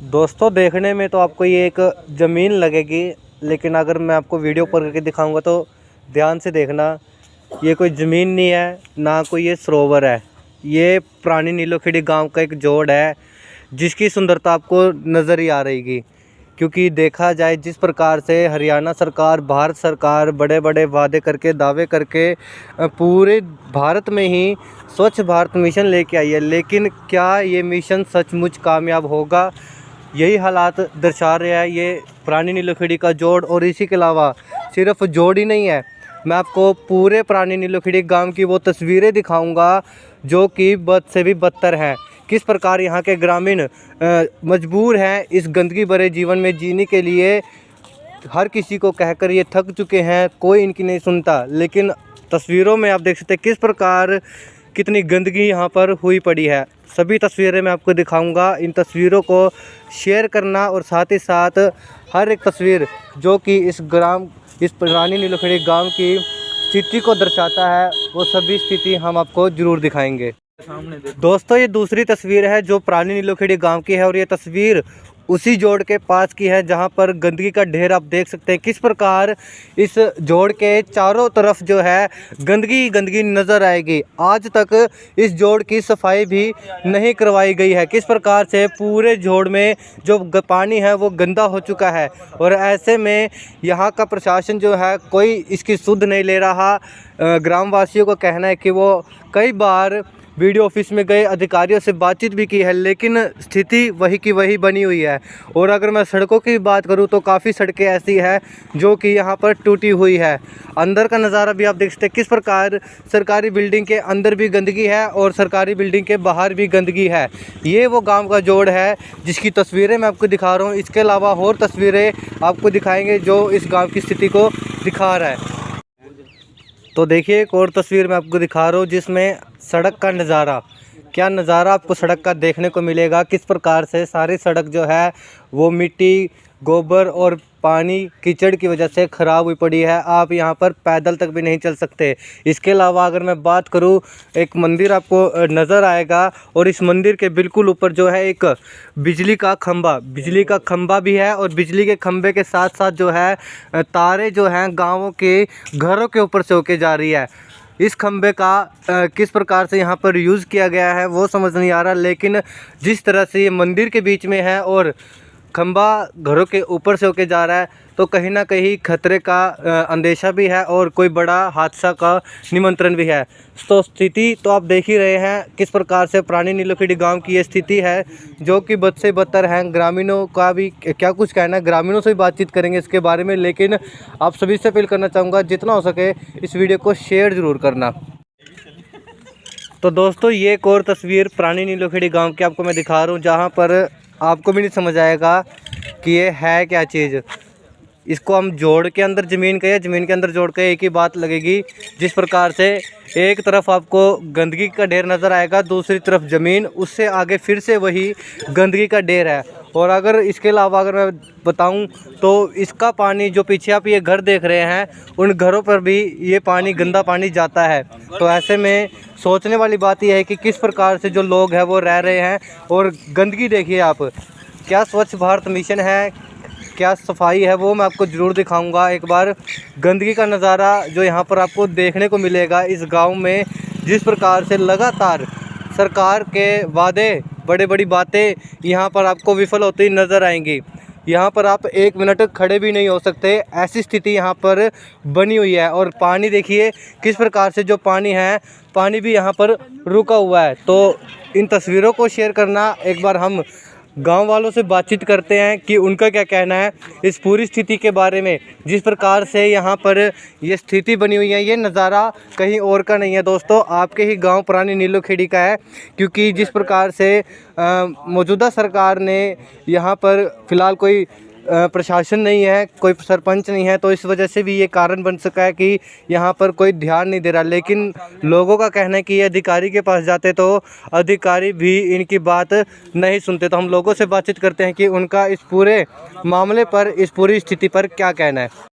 दोस्तों देखने में तो आपको ये एक ज़मीन लगेगी, लेकिन अगर मैं आपको वीडियो पर करके दिखाऊंगा तो ध्यान से देखना। ये कोई ज़मीन नहीं है, ना कोई ये सरोवर है। ये पुरानी नीलोखेड़ी गांव का एक जोड़ है, जिसकी सुंदरता आपको नज़र ही आ रहेगी। क्योंकि देखा जाए जिस प्रकार से हरियाणा सरकार, भारत सरकार बड़े बड़े वादे करके, दावे करके पूरे भारत में ही स्वच्छ भारत मिशन लेके आई है, लेकिन क्या ये मिशन सचमुच कामयाब होगा? यही हालात दर्शा रहे हैं ये पुरानी नीलोखेड़ी का जोड़। और इसी के अलावा सिर्फ जोड़ ही नहीं है, मैं आपको पूरे पुरानी नीलोखेड़ी गांव की वो तस्वीरें दिखाऊंगा जो कि बद से भी बदतर हैं। किस प्रकार यहाँ के ग्रामीण मजबूर हैं इस गंदगी भरे जीवन में जीने के लिए। हर किसी को कहकर ये थक चुके हैं, कोई इनकी नहीं सुनता। लेकिन तस्वीरों में आप देख सकते हैं किस प्रकार कितनी गंदगी यहाँ पर हुई पड़ी है। सभी तस्वीरें मैं आपको दिखाऊंगा। इन तस्वीरों को शेयर करना और साथ ही साथ हर एक तस्वीर जो कि इस पुरानी नीलोखेड़ी गांव की स्थिति को दर्शाता है, वो सभी स्थिति हम आपको ज़रूर दिखाएंगे। दोस्तों ये दूसरी तस्वीर है जो पुरानी नीलोखेड़ी गांव की है, और ये तस्वीर उसी जोड़ के पास की है जहां पर गंदगी का ढेर आप देख सकते हैं। किस प्रकार इस जोड़ के चारों तरफ जो है गंदगी गंदगी नज़र आएगी। आज तक इस जोड़ की सफाई भी नहीं करवाई गई है। किस प्रकार से पूरे जोड़ में जो पानी है वो गंदा हो चुका है, और ऐसे में यहाँ का प्रशासन जो है कोई इसकी सुध नहीं ले रहा। ग्रामवासियों का कहना है कि वो कई बार वीडियो ऑफिस में गए, अधिकारियों से बातचीत भी की है, लेकिन स्थिति वही की वही बनी हुई है। और अगर मैं सड़कों की बात करूं तो काफ़ी सड़कें ऐसी हैं जो कि यहां पर टूटी हुई है। अंदर का नज़ारा भी आप देख सकते हैं किस प्रकार सरकारी बिल्डिंग के अंदर भी गंदगी है और सरकारी बिल्डिंग के बाहर भी गंदगी है। ये वो गाँव का जोड़ है जिसकी तस्वीरें मैं आपको दिखा रहा हूँ। इसके अलावा और तस्वीरें आपको दिखाएँगे जो इस गाँव की स्थिति को दिखा रहा है। तो देखिए एक और तस्वीर मैं आपको दिखा रहा हूँ जिसमें सड़क का नज़ारा, क्या नज़ारा आपको सड़क का देखने को मिलेगा। किस प्रकार से सारी सड़क जो है वो मिट्टी, गोबर और पानी, कीचड़ की वजह से ख़राब हुई पड़ी है। आप यहाँ पर पैदल तक भी नहीं चल सकते। इसके अलावा अगर मैं बात करूँ, एक मंदिर आपको नज़र आएगा, और इस मंदिर के बिल्कुल ऊपर जो है एक बिजली का खंभा भी है, और बिजली के खंभे के साथ साथ जो है तारे जो हैं गाँवों के घरों के ऊपर से होके जा रही है। इस खंभे का किस प्रकार से यहाँ पर यूज़ किया गया है वो समझ नहीं आ रहा, लेकिन जिस तरह से ये मंदिर के बीच में है और खंभा घरों के ऊपर से होके जा रहा है, तो कहीं ना कहीं खतरे का अंदेशा भी है और कोई बड़ा हादसा का निमंत्रण भी है। तो स्थिति तो आप देख ही रहे हैं किस प्रकार से पुरानी नीलोखेड़ी गांव की ये स्थिति है जो कि बद से बदतर है। ग्रामीणों का भी क्या कुछ कहना है, ग्रामीणों से भी बातचीत करेंगे इसके बारे में। लेकिन आप सभी से अपील करना चाहूँगा जितना हो सके इस वीडियो को शेयर ज़रूर करना। तो दोस्तों ये एक और तस्वीर पुरानी नीलोखेड़ी गांव की आपको मैं दिखा रहा हूँ, जहाँ पर आपको भी नहीं समझ आएगा कि ये है क्या चीज़। इसको हम जोड़ के अंदर ज़मीन के, या ज़मीन के अंदर जोड़ के एक ही बात लगेगी। जिस प्रकार से एक तरफ आपको गंदगी का ढेर नज़र आएगा, दूसरी तरफ ज़मीन, उससे आगे फिर से वही गंदगी का ढेर है। और अगर इसके अलावा अगर मैं बताऊं तो इसका पानी जो पीछे आप ये घर देख रहे हैं, उन घरों पर भी ये पानी, गंदा पानी जाता है। तो ऐसे में सोचने वाली बात यह है कि किस प्रकार से जो लोग हैं वो रह रहे हैं। और गंदगी देखिए आप, क्या स्वच्छ भारत मिशन है, क्या सफाई है, वो मैं आपको ज़रूर दिखाऊंगा एक बार। गंदगी का नज़ारा जो यहाँ पर आपको देखने को मिलेगा इस गांव में, जिस प्रकार से लगातार सरकार के वादे, बड़ी बड़ी बातें यहाँ पर आपको विफल होती नज़र आएंगी। यहाँ पर आप एक मिनट खड़े भी नहीं हो सकते, ऐसी स्थिति यहाँ पर बनी हुई है। और पानी देखिए किस प्रकार से जो पानी है, पानी भी यहाँ पर रुका हुआ है। तो इन तस्वीरों को शेयर करना, एक बार हम गांव वालों से बातचीत करते हैं कि उनका क्या कहना है इस पूरी स्थिति के बारे में। जिस प्रकार से यहाँ पर ये स्थिति बनी हुई है, ये नज़ारा कहीं और का नहीं है दोस्तों, आपके ही गांव पुरानी नीलोखेड़ी का है। क्योंकि जिस प्रकार से मौजूदा सरकार ने यहाँ पर फ़िलहाल कोई प्रशासन नहीं है, कोई सरपंच नहीं है, तो इस वजह से भी ये कारण बन सका है कि यहाँ पर कोई ध्यान नहीं दे रहा। लेकिन लोगों का कहना है कि ये अधिकारी के पास जाते तो अधिकारी भी इनकी बात नहीं सुनते। तो हम लोगों से बातचीत करते हैं कि उनका इस पूरे मामले पर, इस पूरी स्थिति पर क्या कहना है।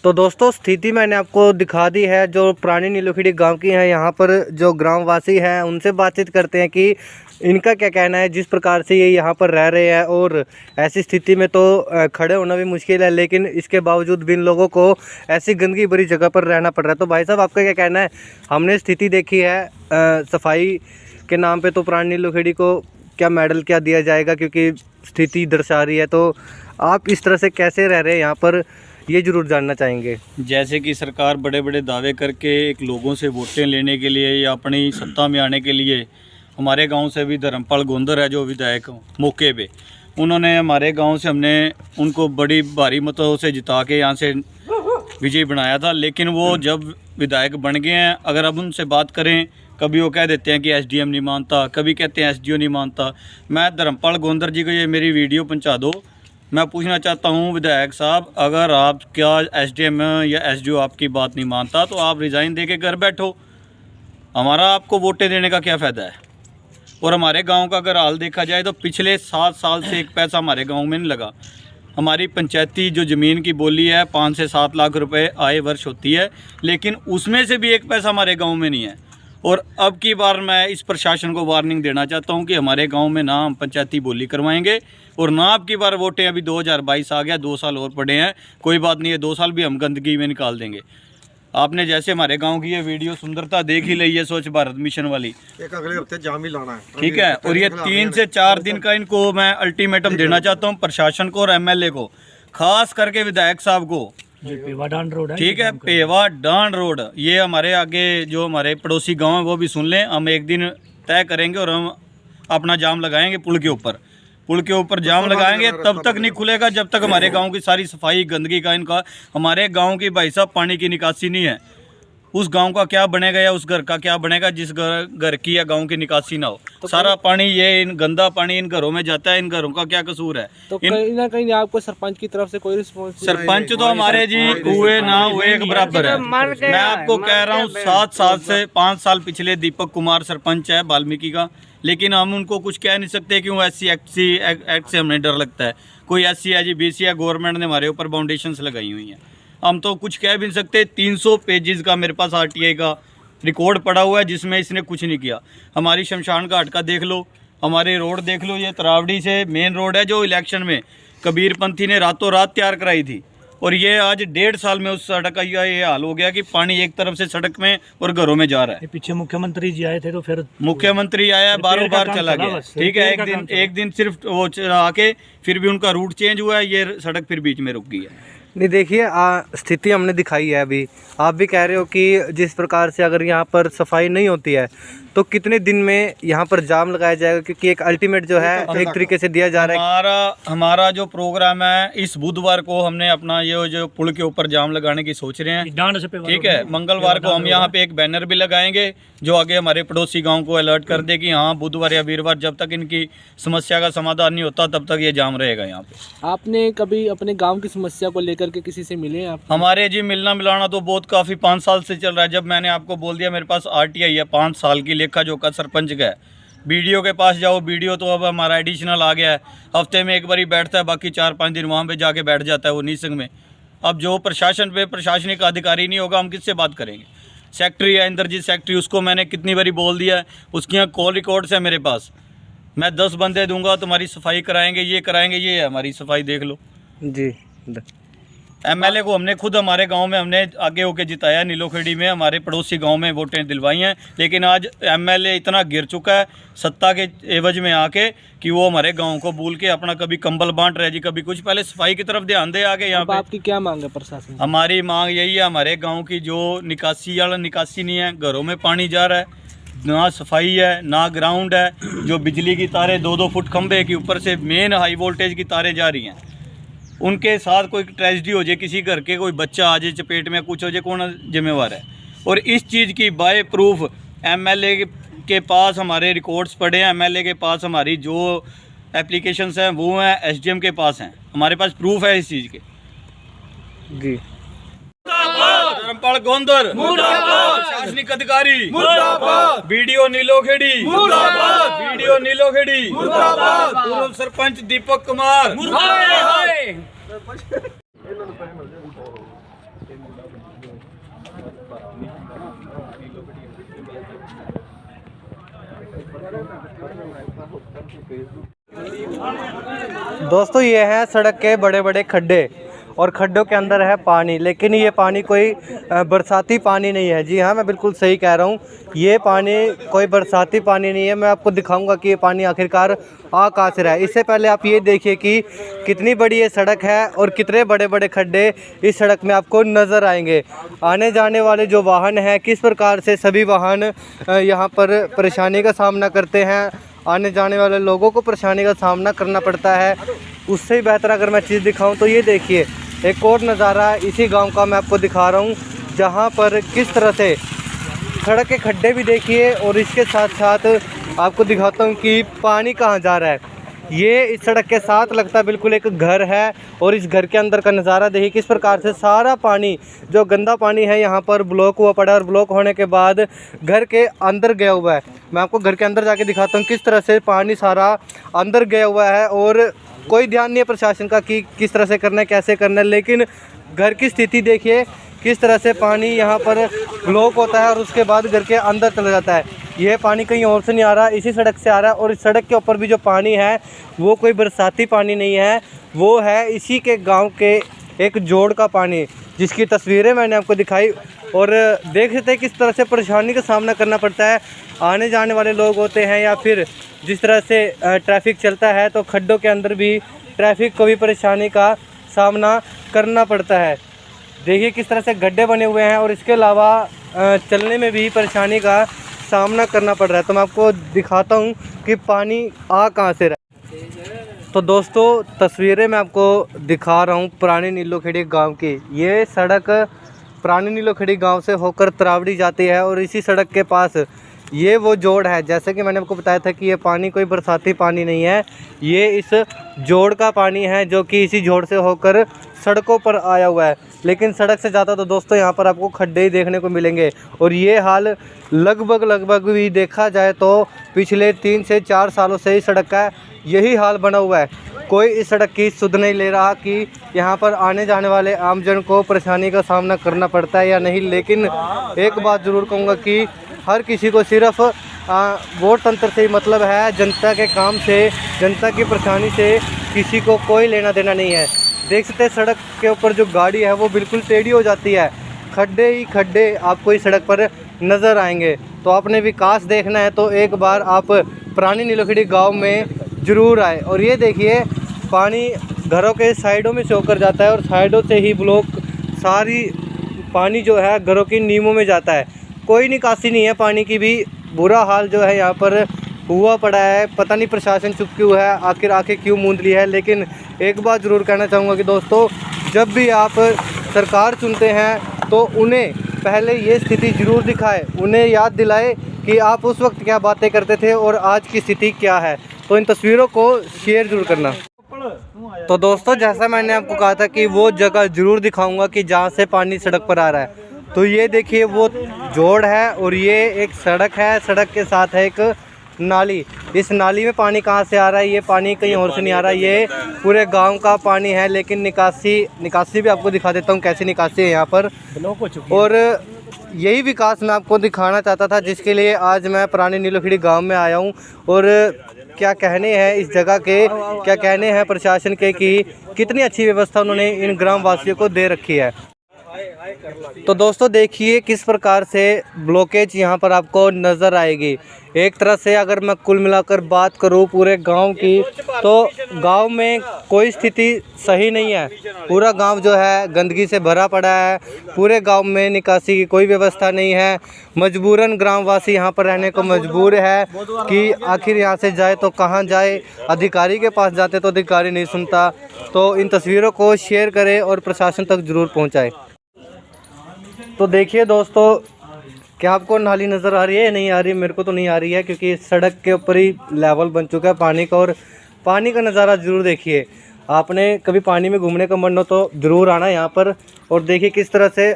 तो दोस्तों स्थिति मैंने आपको दिखा दी है जो पुरानी नीलोखेड़ी गांव की है। यहाँ पर जो ग्रामवासी हैं उनसे बातचीत करते हैं कि इनका क्या कहना है जिस प्रकार से ये यहाँ पर रह रहे हैं, और ऐसी स्थिति में तो खड़े होना भी मुश्किल है, लेकिन इसके बावजूद भी इन लोगों को ऐसी गंदगी भरी जगह पर रहना पड़ रहा है। तो भाई साहब, आपका क्या कहना है? हमने स्थिति देखी है सफाई के नाम पे, तो प्राण नीलोखेड़ी को क्या मेडल क्या दिया जाएगा, क्योंकि स्थिति दर्शा रही है। तो आप इस तरह से कैसे रह रहे हैं यहाँ पर, ये जरूर जानना चाहेंगे। जैसे कि सरकार बड़े बड़े दावे करके एक लोगों से वोटें लेने के लिए या अपनी सत्ता में आने के लिए, हमारे गांव से भी धर्मपाल गोंदर है जो विधायक मौके पे, उन्होंने हमारे गांव से, हमने उनको बड़ी भारी मतों से जिता के यहाँ से विजयी बनाया था। लेकिन वो जब विधायक बन गए हैं, अगर अब उनसे बात करें, कभी वो कह देते हैं कि एसडीएम नहीं मानता, कभी कहते हैं एसडीओ नहीं मानता। मैं धर्मपाल गोंदर जी को ये मेरी वीडियो पहुंचा दो। मैं पूछना चाहता हूं विधायक साहब, अगर आप क्या एसडीएम या एसडीओ आपकी बात नहीं मानता तो आप रिज़ाइन दे के घर बैठो, हमारा आपको वोटें देने का क्या फ़ायदा है। और हमारे गांव का अगर हाल देखा जाए तो पिछले 7 साल से एक पैसा हमारे गांव में नहीं लगा। हमारी पंचायती जो ज़मीन की बोली है 5 से 7 लाख रुपए आए वर्ष होती है, लेकिन उसमें से भी एक पैसा हमारे गांव में नहीं है। और अब की बार मैं इस प्रशासन को वार्निंग देना चाहता हूं कि हमारे गांव में ना हम पंचायती बोली करवाएंगे, और ना अब की बार वोटें, अभी 2022 आ गया, 2 साल और पड़े हैं, कोई बात नहीं है, 2 साल भी हम गंदगी में निकाल देंगे। आपने जैसे हमारे गांव की ये वीडियो सुंदरता देख ही ली है, स्वच्छ भारत मिशन वाली, एक अगले हफ्ते जाम ही लाना है, ठीक है। और ये 3 से 4 दिन का इनको मैं अल्टीमेटम देना चाहता हूँ प्रशासन को और एमएलए को, खास करके विधायक साहब को। पेवा डांड रोड है, ठीक है, पेवा डांड रोड, ये हमारे आगे जो हमारे पड़ोसी गांव है वो भी सुन लें। हम एक दिन तय करेंगे और हम अपना जाम लगाएंगे पुल के ऊपर, पुल के ऊपर जाम लगाएंगे, तब तक नहीं खुलेगा जब तक हमारे गांव की सारी सफाई गंदगी का, इनका, हमारे गांव की भाई साहब पानी की निकासी नहीं है। उस गांव का क्या बनेगा या उस घर का क्या बनेगा जिस घर की या गांव की निकासी ना हो। तो सारा पानी ये इन गंदा पानी इन घरों में जाता है, इन घरों का क्या कसूर है? तो कहीं ना कहीं आपको सरपंच की तरफ से कोई रिस्पॉन्स? सरपंच तो हमारे जी हुए ना हुए एक बराबर है। मैं आपको कह रहा हूँ 7 साल से 5 साल पिछले दीपक कुमार सरपंच है वाल्मीकि का, लेकिन हम उनको कुछ कह नहीं सकते क्यों, SC एक्ट से हमें डर लगता है। कोई SC है जी, BC है, गवर्नमेंट ने हमारे ऊपर बाउंडेशंस लगाई हुई हैं, हम तो कुछ कह भी नहीं सकते। 300 पेजेस का मेरे पास RTI का रिकॉर्ड पड़ा हुआ है जिसमें इसने कुछ नहीं किया। हमारी शमशान घाट का देख लो, हमारे रोड देख लो, ये तरावड़ी से मेन रोड है जो इलेक्शन में कबीर पंथी ने रातों रात तैयार कराई थी, और ये आज 1.5 साल में उस सड़क का ये हाल हो गया कि पानी एक तरफ से सड़क में और घरों में जा रहा है। पीछे मुख्यमंत्री जी आए थे तो फिर मुख्यमंत्री आया, बारों बार चला गया, ठीक है। एक दिन सिर्फ वो आके फिर भी उनका रूट चेंज हुआ है, ये सड़क फिर बीच में रुक गई है। नहीं, देखिए स्थिति हमने दिखाई है। अभी आप भी कह रहे हो कि जिस प्रकार से अगर यहाँ पर सफाई नहीं होती है तो कितने दिन में यहाँ पर जाम लगाया जाएगा, क्योंकि एक अल्टीमेट जो है एक तरीके से दिया जा रहा है। हमारा जो प्रोग्राम है इस बुधवार को हमने अपना ये जो पुल के ऊपर जाम लगाने की सोच रहे हैं, ठीक है। मंगलवार को हम यहाँ पे एक बैनर भी लगाएंगे जो आगे हमारे पड़ोसी गांव को अलर्ट कर दे कि हाँ बुधवार या वीरवार जब तक इनकी समस्या का समाधान नहीं होता तब तक ये जाम रहेगा यहाँ पे। आपने कभी अपने गाँव की समस्या को लेकर के किसी से मिले आप? हमारे जी मिलना मिलाना तो बहुत काफ़ी 5 साल से चल रहा है। जब मैंने आपको बोल दिया मेरे पास RTI है 5 साल की, लेखा जोखा सरपंच का है। BDO के पास जाओ, BDO तो अब हमारा एडिशनल आ गया है, हफ्ते में एक बार ही बैठता है, बाकी 4-5 दिन वहाँ पे जाके बैठ जाता है वो नीसंग में। अब जो प्रशासन पे प्रशासनिक अधिकारी नहीं होगा हम किससे बात करेंगे? सेक्रेटरी है इंद्रजीत सेक्रेटरी, उसको मैंने कितनी बारी बोल दिया है, उसकी यहाँ कॉल रिकॉर्ड्स है मेरे पास। मैं 10 बंदे दूंगा तुम्हारी सफाई कराएंगे, ये कराएंगे, ये है हमारी सफाई, देख लो जी। MLA को हमने खुद हमारे गांव में हमने आगे होके जिताया, नीलोखेड़ी में हमारे पड़ोसी गांव में वोटें दिलवाई हैं, लेकिन आज MLA इतना गिर चुका है सत्ता के एवज में आके कि वो हमारे गांव को भूल के अपना कभी कंबल बांट रहे जी, कभी कुछ। पहले सफाई की तरफ ध्यान दे आगे यहाँ पे। आपकी क्या मांग है प्रशासन? हमारी मांग यही है, हमारे गाँव की जो निकासी वाला निकासी नहीं है, घरों में पानी जा रहा है, ना सफाई है ना ग्राउंड है, जो बिजली की तारें 2-2 फुट खंभे के ऊपर से मेन हाई वोल्टेज की तारें जा रही हैं, उनके साथ कोई ट्रेजेडी हो जाए, किसी घर के कोई बच्चा आ जाए चपेट में, कुछ हो जाए, कौन जिम्मेवार है? और इस चीज़ की बाय प्रूफ MLA के पास हमारे रिकॉर्ड्स पड़े हैं, MLA के पास हमारी जो एप्लीकेशंस हैं वो हैं, SDM के पास हैं, हमारे पास प्रूफ है इस चीज़ के। जी। धर्मपाल गोंदर प्रशासनिक अधिकारी, BDO नीलोखेड़ी, BDO नीलोखेड़ी, पूर्व सरपंच दीपक कुमार। दोस्तों ये हैं सड़क के बड़े बड़े खड्डे और खड्डों के अंदर है पानी, लेकिन ये पानी कोई बरसाती पानी नहीं है। जी हाँ, मैं बिल्कुल सही कह रहा हूँ, ये पानी कोई बरसाती पानी नहीं है। मैं आपको दिखाऊंगा कि ये पानी आखिरकार आ कहाँ से रहा है। इससे पहले आप ये देखिए कि कितनी बड़ी ये सड़क है और कितने बड़े बड़े खड्डे इस सड़क में आपको नज़र आएंगे। आने जाने वाले जो वाहन हैं, किस प्रकार से सभी वाहन यहाँ पर परेशानी का सामना करते हैं, आने जाने वाले लोगों को परेशानी का सामना करना पड़ता है। उससे ही बेहतर अगर मैं चीज़ दिखाऊं तो ये देखिए, एक और नज़ारा इसी गांव का मैं आपको दिखा रहा हूं, जहां पर किस तरह से सड़क के खड्डे भी देखिए और इसके साथ साथ आपको दिखाता हूं कि पानी कहां जा रहा है। ये इस सड़क के साथ लगता है बिल्कुल एक घर है और इस घर के अंदर का नज़ारा देखिए किस प्रकार से सारा पानी, जो गंदा पानी है यहाँ पर ब्लॉक हुआ पड़ा है और ब्लॉक होने के बाद घर के अंदर गया हुआ है। मैं आपको घर के अंदर जाके दिखाता हूँ किस तरह से पानी सारा अंदर गया हुआ है और कोई ध्यान नहीं है प्रशासन का कि किस तरह से करना है, कैसे करना है। लेकिन घर की स्थिति देखिए किस तरह से पानी यहाँ पर ब्लॉक होता है और उसके बाद घर के अंदर चला जाता है। यह पानी कहीं और से नहीं आ रहा, इसी सड़क से आ रहा है। और इस सड़क के ऊपर भी जो पानी है वो कोई बरसाती पानी नहीं है, वो है इसी के गांव के एक जोड़ का पानी, जिसकी तस्वीरें मैंने आपको दिखाई। और देख सकते हैं किस तरह से परेशानी का सामना करना पड़ता है। आने जाने वाले लोग होते हैं या फिर जिस तरह से ट्रैफिक चलता है, तो खड्डों के अंदर भी ट्रैफिक को भी परेशानी का सामना करना पड़ता है। देखिए किस तरह से गड्ढे बने हुए हैं और इसके अलावा चलने में भी परेशानी का सामना करना पड़ रहा है। तो मैं आपको दिखाता हूँ कि पानी आ कहाँ से रहा है। तो दोस्तों तस्वीरें मैं आपको दिखा रहा हूँ पुरानी नीलोखेड़ी गांव की। ये सड़क पुरानी नीलोखेड़ी गांव से होकर तरावड़ी जाती है और इसी सड़क के पास ये वो जोड़ है। जैसे कि मैंने आपको बताया था कि ये पानी कोई बरसाती पानी नहीं है, ये इस जोड़ का पानी है जो कि इसी जोड़ से होकर सड़कों पर आया हुआ है। लेकिन सड़क से ज़्यादा तो दोस्तों यहाँ पर आपको खड्डे ही देखने को मिलेंगे। और ये हाल लगभग भी देखा जाए तो पिछले 3 से 4 सालों से ही सड़क का यही हाल बना हुआ है। कोई इस सड़क की सुध नहीं ले रहा कि यहाँ पर आने जाने वाले आमजन को परेशानी का सामना करना पड़ता है या नहीं। लेकिन एक बात ज़रूर कहूँगा कि हर किसी को सिर्फ वोट तंत्र से ही मतलब है, जनता के काम से, जनता की परेशानी से किसी को कोई लेना देना नहीं है। देख सकते हैं सड़क के ऊपर जो गाड़ी है वो बिल्कुल टेढ़ी हो जाती है, खड्डे ही खड्डे आपको इस सड़क पर नज़र आएंगे। तो आपने विकास देखना है तो एक बार आप पुरानी नीलोखेड़ी गांव में ज़रूर आए। और ये देखिए पानी घरों के साइडों में से होकर जाता है और साइडों से ही ब्लॉक सारी पानी जो है घरों की नींवों में जाता है। कोई निकासी नहीं है पानी की भी, बुरा हाल जो है यहाँ पर हुआ पड़ा है। पता नहीं प्रशासन चुप क्यों है, आखिर आंखें क्यों मूंद ली है। लेकिन एक बात ज़रूर कहना चाहूँगा कि दोस्तों जब भी आप सरकार चुनते हैं तो उन्हें पहले ये स्थिति ज़रूर दिखाए, उन्हें याद दिलाए कि आप उस वक्त क्या बातें करते थे और आज की स्थिति क्या है। तो इन तस्वीरों को शेयर ज़रूर करना। तो दोस्तों जैसा मैंने आपको कहा था कि वो जगह ज़रूर दिखाऊंगा कि जहाँ से पानी सड़क पर आ रहा है। तो ये देखिए वो जोड़ है और ये एक सड़क है, सड़क के साथ है एक नाली। इस नाली में पानी कहाँ से आ रहा है, ये पानी कहीं और से नहीं आ रहा, ये पूरे गांव का पानी है। लेकिन निकासी भी आपको दिखा देता हूँ कैसी निकासी है यहाँ पर। और यही विकास मैं आपको दिखाना चाहता था, जिसके लिए आज मैं पुरानी नीलोखेड़ी गांव में आया हूँ। और क्या कहने हैं इस जगह के, क्या कहने हैं प्रशासन के कि कितनी अच्छी व्यवस्था उन्होंने इन ग्राम वासियों को दे रखी है। तो दोस्तों देखिए किस प्रकार से ब्लॉकेज यहाँ पर आपको नज़र आएगी। एक तरह से अगर मैं कुल मिलाकर बात करूँ पूरे गांव की, तो गांव में कोई स्थिति सही नहीं है। पूरा गांव जो है गंदगी से भरा पड़ा है, पूरे गांव में निकासी की कोई व्यवस्था नहीं है। मजबूरन ग्रामवासी यहाँ पर रहने को मजबूर है कि आखिर यहाँ से जाए तो कहाँ जाए। अधिकारी के पास जाते तो अधिकारी नहीं सुनता। तो इन तस्वीरों को शेयर करें और प्रशासन तक ज़रूर पहुँचाएँ। तो देखिए दोस्तों क्या आपको नाली नज़र आ रही है? नहीं आ रही, मेरे को तो नहीं आ रही है, क्योंकि सड़क के ऊपर ही लेवल बन चुका है पानी का। और पानी का नज़ारा ज़रूर देखिए। आपने कभी पानी में घूमने का मन हो तो ज़रूर आना यहाँ पर। और देखिए किस तरह से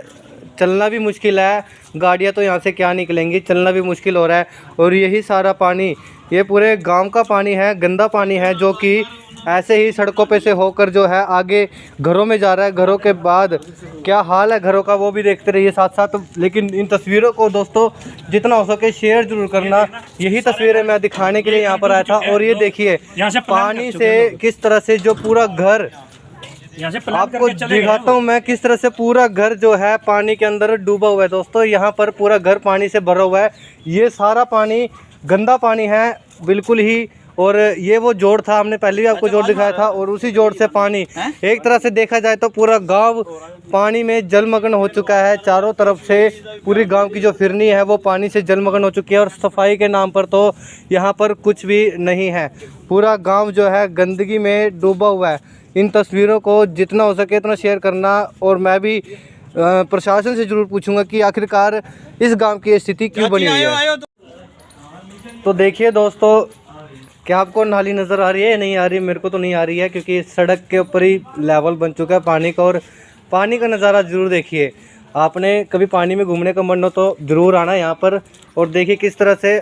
चलना भी मुश्किल है, गाड़ियाँ तो यहाँ से क्या निकलेंगी, चलना भी मुश्किल हो रहा है। और यही सारा पानी ये पूरे गांव का पानी है, गंदा पानी है, जो कि ऐसे ही सड़कों पे से होकर जो है आगे घरों में जा रहा है। घरों के बाद क्या हाल है घरों का वो भी देखते रहिए साथ साथ। लेकिन इन तस्वीरों को दोस्तों जितना हो सके शेयर जरूर करना। यही तस्वीरें मैं दिखाने के लिए यहाँ पर आया था। और ये देखिए पानी से किस तरह से जो पूरा घर, यहाँ से प्लान आपको करके चले गए दिखाता हूँ मैं किस तरह से पूरा घर जो है पानी के अंदर डूबा हुआ है। दोस्तों यहाँ पर पूरा घर पानी से भरा हुआ है। ये सारा पानी गंदा पानी है बिल्कुल ही। और ये वो जोड़ था, हमने पहले भी आपको जोड़ दिखाया था। और उसी जोड़ से पानी एक तरह से देखा जाए तो पूरा गांव पानी में जलमग्न हो चुका है। चारों तरफ से पूरी गांव की जो फिरनी है वो पानी से जलमग्न हो चुकी है। और सफाई के नाम पर तो यहाँ पर कुछ भी नहीं है। पूरा गांव जो है गंदगी में डूबा हुआ है। इन तस्वीरों को जितना हो सके इतना शेयर करना। और मैं भी प्रशासन से ज़रूर पूछूंगा कि आखिरकार इस गांव की स्थिति क्यों बनी हुई है। तो देखिए दोस्तों, क्या आपको नाली नज़र आ रही है या नहीं आ रही? मेरे को तो नहीं आ रही है क्योंकि सड़क के ऊपर ही लेवल बन चुका है पानी का। और पानी का नज़ारा ज़रूर देखिए। आपने कभी पानी में घूमने का मन हो तो ज़रूर आना यहाँ पर। और देखिए किस तरह से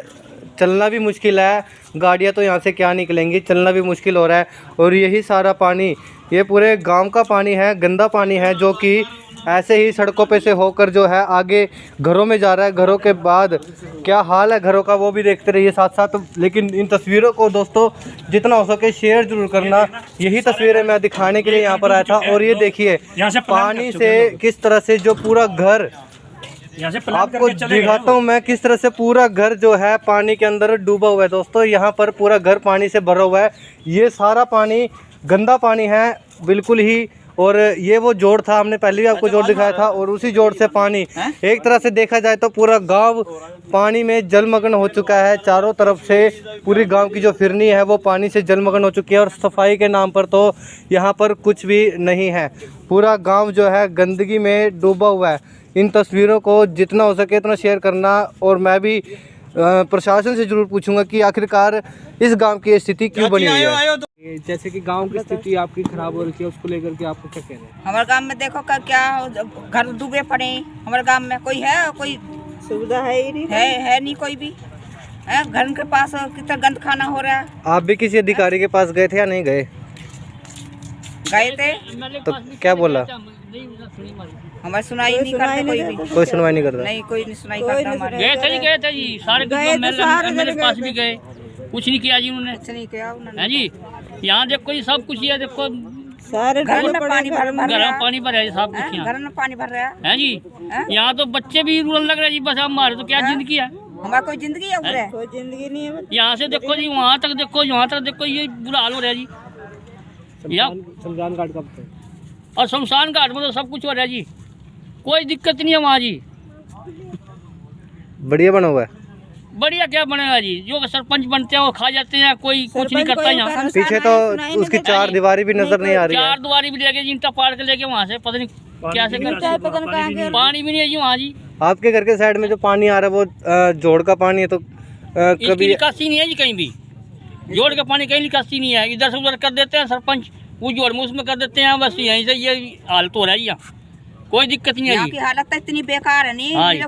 चलना भी मुश्किल है। गाड़ियाँ तो यहाँ से क्या निकलेंगी, चलना भी मुश्किल हो रहा है। और यही सारा पानी ये पूरे गांव का पानी है, गंदा पानी है जो कि ऐसे ही सड़कों पे से होकर जो है आगे घरों में जा रहा है। घरों के बाद क्या हाल है घरों का वो भी देखते रहिए साथ साथ। लेकिन इन तस्वीरों को दोस्तों जितना हो सके शेयर जरूर करना। यही तस्वीरें मैं दिखाने के लिए यहाँ पर आया था। और ये देखिए पानी से किस तरह से जो पूरा घर, यहाँ से प्लान आपको करके चले गए दिखाता हूँ मैं किस तरह से पूरा घर जो है पानी के अंदर डूबा हुआ है। दोस्तों यहाँ पर पूरा घर पानी से भरा हुआ है। ये सारा पानी गंदा पानी है बिल्कुल ही। और ये वो जोड़ था, हमने पहले भी आपको जोड़ दिखाया था। और उसी जोड़ से पानी एक तरह से देखा जाए तो पूरा गांव पानी में जलमग्न हो चुका है। चारों तरफ से पूरी गांव की जो फिरनी है वो पानी से जलमग्न हो चुकी है। और सफाई के नाम पर तो यहाँ पर कुछ भी नहीं है। पूरा गांव जो है गंदगी में डूबा हुआ है। इन तस्वीरों को जितना हो सके इतना शेयर करना। और मैं भी प्रशासन से ज़रूर पूछूंगा कि आखिरकार इस गांव की स्थिति क्यों बनी हुई है। ये जैसे कि गांव की स्थिति आपकी खराब हो रखी है, उसको लेकर के आपको क्या कहना है? हमारे गांव में देखो का क्या घर डूबे पड़े हैं। हमारे गांव में कोई है, कोई सुविधा है ही नहीं, है नहीं कोई भी है। घर के पास कितना गंद खाना हो रहा है। आप भी किसी अधिकारी के पास गए थे या नहीं गए? गए थे तो क्या बोला? हमारे सुनाई नहीं करते कोई भी। कोई सुनवाई नहीं करता। नहीं, कोई नहीं सुनाई करता हमारे। गए थे जी सारे मेरे पास भी गए, कुछ नहीं किया जी उन्होंने। कुछ नहीं किया उन्होंने। है जी, यहाँ देखो ये सब कुछ, ये देखो सारे घर में पानी भर घर रहा में पानी भर है सब कुछ है। यहाँ। घर में पानी भर रहा है जी, यहाँ तो बच्चे भी रुलन लग रहे हैं जी। बस हमारे तो क्या जिंदगी है, हमारा कोई जिंदगी है उधर? कोई जिंदगी नहीं है। यहाँ से देखो जी वहाँ तक देखो, यहाँ तक देखो, ये बुरा हाल हो रहा है जी। शमशान घाट कब तक? और शमशान घाट में तो सब कुछ हो रहा है जी, कोई दिक्कत नहीं है वहाँ जी। बढ़िया बना हुआ है। बढ़िया क्या बनेगा जी, जो सरपंच बनते हैं वो खा जाते हैं, कोई कुछ नहीं करता यहाँ। पीछे तो उसकी चार दीवारी भी नजर नहीं आ रही है। चार दीवारी भी लेके जी, ईंटा पाड़ के लेके वहाँ से पता नहीं क्या से करते, पानी भी नहीं है जी वहाँ जी। आपके घर के साइड में जो पानी आ रहा है वो जोड़ का पानी है तो इसकी कभी निकासी नहीं है जी कहीं भी। जोड़ का पानी कहीं निकासी नहीं है, इधर से उधर कर देते हैं सरपंच, वो जोड़ में उसमें कर देते हैं। बस यहीं से ये हालत हो रहा है यहाँ, कोई दिक्कत नहीं है यहाँ जी। की हालत तो इतनी बेकार है नहीं। हाँ ये जो